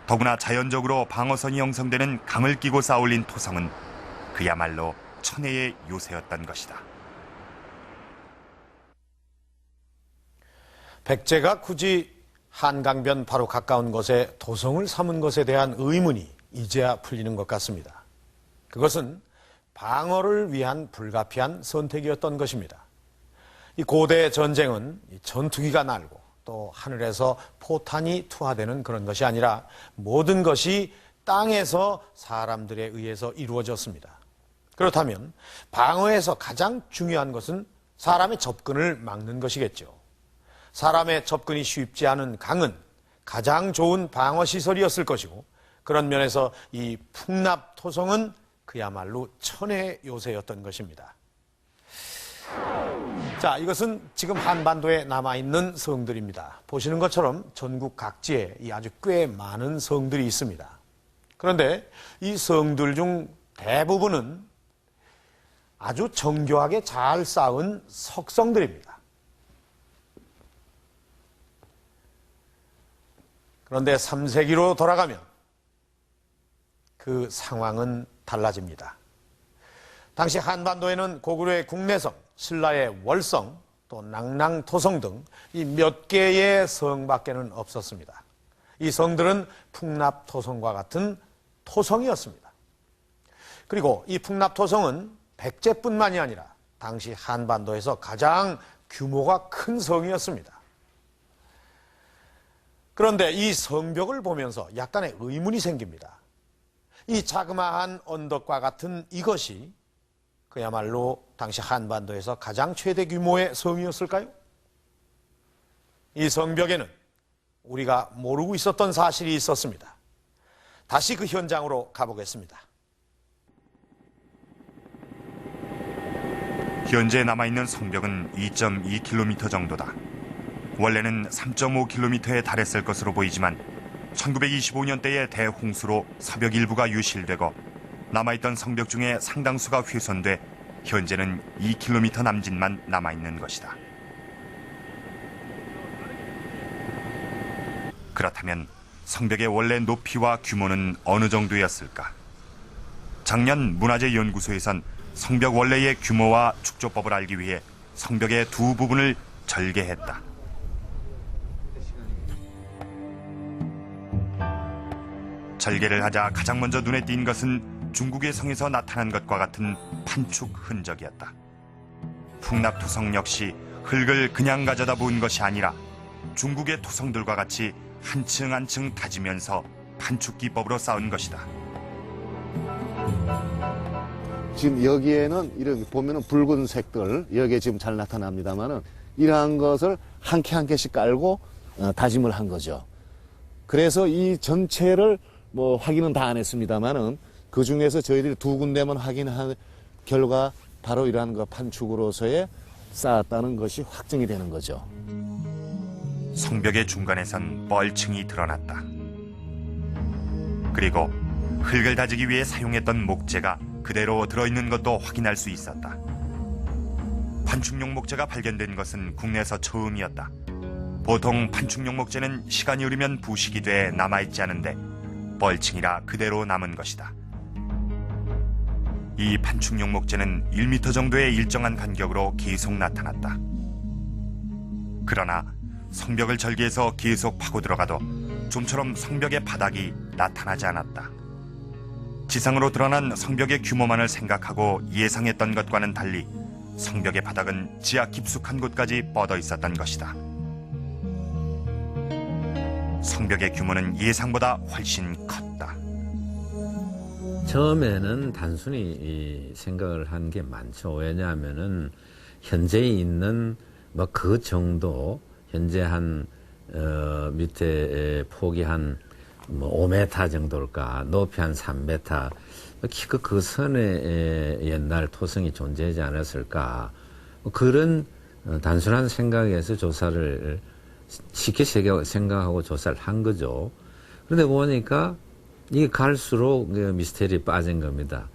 더구나 자연적으로 방어선이 형성되는 강을 끼고 쌓아올린 토성은 그야말로 천혜의 요새였던 것이다. 백제가 굳이 한강변 바로 가까운 곳에 토성을 삼은 것에 대한 의문이 이제야 풀리는 것 같습니다. 그것은 방어를 위한 불가피한 선택이었던 것입니다. 이 고대 전쟁은 전투기가 날고 또 하늘에서 포탄이 투하되는 그런 것이 아니라 모든 것이 땅에서 사람들에 의해서 이루어졌습니다. 그렇다면 방어에서 가장 중요한 것은 사람의 접근을 막는 것이겠죠. 사람의 접근이 쉽지 않은 강은 가장 좋은 방어시설이었을 것이고, 그런 면에서 이 풍납토성은 그야말로 천의 요새였던 것입니다. 자, 이것은 지금 한반도에 남아있는 성들입니다. 보시는 것처럼 전국 각지에 이 아주 꽤 많은 성들이 있습니다. 그런데 이 성들 중 대부분은 아주 정교하게 잘 쌓은 석성들입니다. 그런데 3세기로 돌아가면 그 상황은 달라집니다. 당시 한반도에는 고구려의 국내성, 신라의 월성, 또 낭랑토성 등 이 몇 개의 성밖에는 없었습니다. 이 성들은 풍납토성과 같은 토성이었습니다. 그리고 이 풍납토성은 백제뿐만이 아니라 당시 한반도에서 가장 규모가 큰 성이었습니다. 그런데 이 성벽을 보면서 약간의 의문이 생깁니다. 이 자그마한 언덕과 같은 이것이 그야말로 당시 한반도에서 가장 최대 규모의 성이었을까요? 이 성벽에는 우리가 모르고 있었던 사실이 있었습니다. 다시 그 현장으로 가보겠습니다. 현재 남아있는 성벽은 2.2km 정도다. 원래는 3.5km에 달했을 것으로 보이지만 1925년대의 대홍수로 서벽 일부가 유실되고 남아있던 성벽 중에 상당수가 훼손돼 현재는 2km 남짓만 남아있는 것이다. 그렇다면 성벽의 원래 높이와 규모는 어느 정도였을까? 작년 문화재연구소에선 성벽 원래의 규모와 축조법을 알기 위해 성벽의 두 부분을 절개했다. 절개를 하자 가장 먼저 눈에 띈 것은 중국의 성에서 나타난 것과 같은 판축 흔적이었다. 풍납토성 역시 흙을 그냥 가져다 부은 것이 아니라 중국의 토성들과 같이 한 층 한 층 다지면서 판축 기법으로 쌓은 것이다. 지금 여기에는 이렇게 보면은 붉은색들 여기에 지금 잘 나타납니다만은 이러한 것을 한 개 한 개씩 깔고 다짐을 한 거죠. 그래서 이 전체를 확인은 다 안 했습니다만은 그 중에서 저희들이 두 군데만 확인한 결과 바로 이러한 거 판축으로서의 쌓았다는 것이 확정이 되는 거죠. 성벽의 중간에선 뻘층이 드러났다. 그리고 흙을 다지기 위해 사용했던 목재가 그대로 들어있는 것도 확인할 수 있었다. 판축용 목재가 발견된 것은 국내에서 처음이었다. 보통 판축용 목재는 시간이 흐르면 부식이 돼 남아있지 않은데 뻘층이라 그대로 남은 것이다. 이 판축용 목재는 1m 정도의 일정한 간격으로 계속 나타났다. 그러나 성벽을 절개해서 계속 파고 들어가도 좀처럼 성벽의 바닥이 나타나지 않았다. 지상으로 드러난 성벽의 규모만을 생각하고 예상했던 것과는 달리 성벽의 바닥은 지하 깊숙한 곳까지 뻗어 있었던 것이다. 성벽의 규모는 예상보다 훨씬 컸다. 처음에는 단순히 생각을 한 게 많죠. 왜냐하면은 현재 있는 그 정도, 현재 한 밑에 폭이 한 5m 정도일까, 높이 한 3m, 키가 그 선에 옛날 토성이 존재하지 않았을까, 그런 단순한 생각에서 조사를 쉽게 생각하고 조사를 한 거죠. 그런데 보니까 이게 갈수록 미스테리에 빠진 겁니다.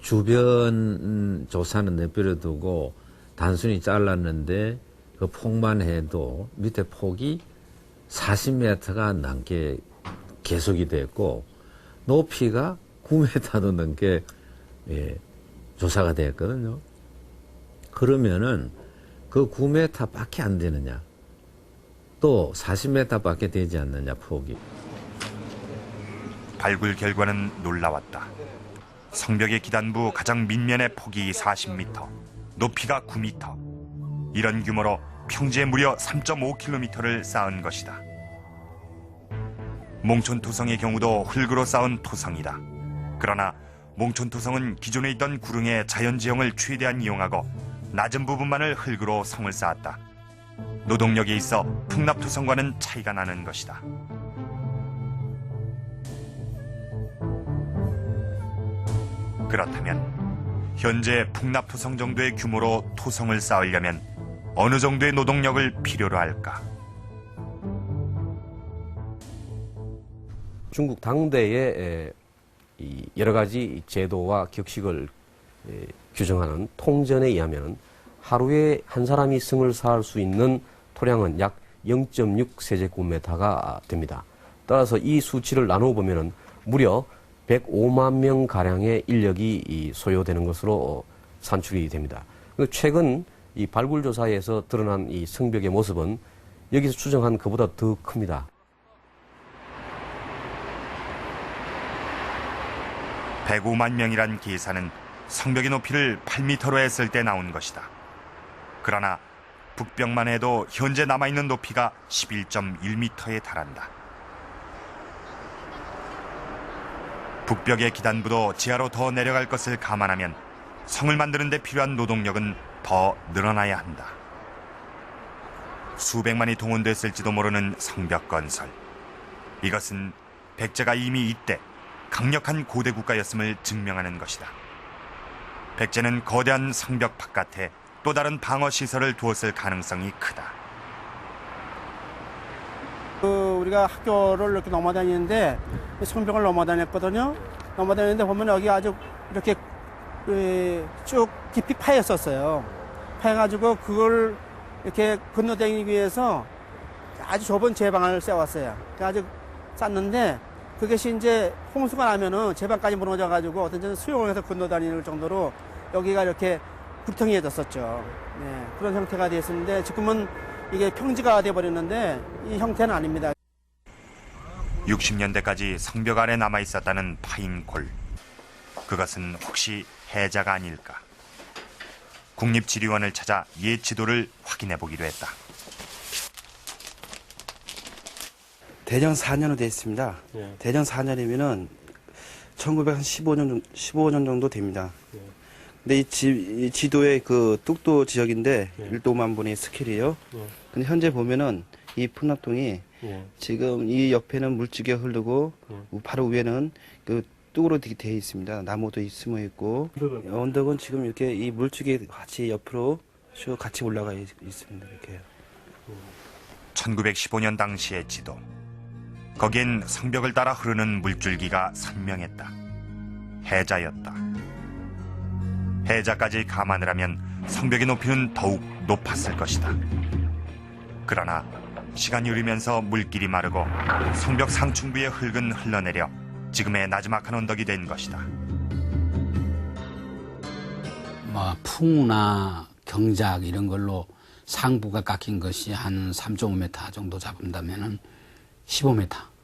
주변 조사는 내버려두고 단순히 잘랐는데 그 폭만 해도 밑에 폭이 40m가 넘게 계속이 됐고 높이가 9m도 넘게 조사가 됐거든요. 그러면은 그 9m밖에 안 되느냐? 또 40m밖에 되지 않느냐 폭이. 발굴 결과는 놀라웠다. 성벽의 기단부 가장 밑면의 폭이 40m, 높이가 9m. 이런 규모로 평지에 무려 3.5km를 쌓은 것이다. 몽촌토성의 경우도 흙으로 쌓은 토성이다. 그러나 몽촌토성은 기존에 있던 구릉의 자연지형을 최대한 이용하고 낮은 부분만을 흙으로 성을 쌓았다. 노동력에 있어 풍납토성과는 차이가 나는 것이다. 그렇다면 현재 풍납토성 정도의 규모로 토성을 쌓으려면 어느 정도의 노동력을 필요로 할까? 중국 당대의 이 여러 가지 제도와 격식을 규정하는 통전에 의하면 하루에 한 사람이 성을 쌓을 수 있는 토량은 약 0.6세제곱미터가 됩니다. 따라서 이 수치를 나누어 보면은 무려 105만 명 가량의 인력이 소요되는 것으로 산출이 됩니다. 최근 이 발굴 조사에서 드러난 이 성벽의 모습은 여기서 추정한 것보다 더 큽니다. 105만 명이란 계산은 성벽의 높이를 8m로 했을 때 나온 것이다. 그러나 북벽만 해도 현재 남아있는 높이가 11.1m에 달한다. 북벽의 기단부도 지하로 더 내려갈 것을 감안하면 성을 만드는 데 필요한 노동력은 더 늘어나야 한다. 수백만이 동원됐을지도 모르는 성벽 건설. 이것은 백제가 이미 이때 강력한 고대 국가였음을 증명하는 것이다. 백제는 거대한 성벽 바깥에 또 다른 방어 시설을 두었을 가능성이 크다. 우리가 학교를 이렇게 넘어다니는데 성벽을 넘어다녔거든요. 넘어다니는데 보면 여기 아주 이렇게 쭉 깊이 파였었어요. 파여가지고 그걸 이렇게 건너다니기 위해서 아주 좁은 제방을 세웠어요. 아주 쌌는데 그것이 이제 홍수가 나면은 제방까지 무너져가지고 어떤 데는 수용을 해서 건너다니는 정도로 여기가 이렇게 불평해졌었죠. 네, 그런 형태가 됐었는데 지금은 이게 평지가 돼버렸는데 이 형태는 아닙니다. 60년대까지 성벽 아래 남아있었다는 파인골. 그것은 혹시 해자가 아닐까? 국립지리원을 찾아 옛 지도를 확인해보기로 했다. 대전 4년으로 되어 있습니다. 대전 4년이면은 1915년 정도 됩니다. 근데 이 지도의 그 뚝도 지역인데 1도만 분의 스케일이에요. 근데 현재 보면은 이 풍납통이 지금 이 옆에는 물줄기가 흐르고 바로 위에는 그 뚝으로 되어 있습니다. 나무도 숨어 있고 언덕은 지금 이렇게 이 물줄기 같이 옆으로 쭉 같이 올라가 있습니다. 이렇게. 1915년 당시의 지도. 거긴 성벽을 따라 흐르는 물줄기가 선명했다. 해자였다. 해자까지 감안을 하면 성벽의 높이는 더욱 높았을 것이다. 그러나 시간이 흐르면서 물길이 마르고 성벽 상층부의 흙은 흘러내려 지금의 나지막한 언덕이 된 것이다. 풍우나 경작 이런 걸로 상부가 깎인 것이 한 3.5m 정도 잡는다면은 15m.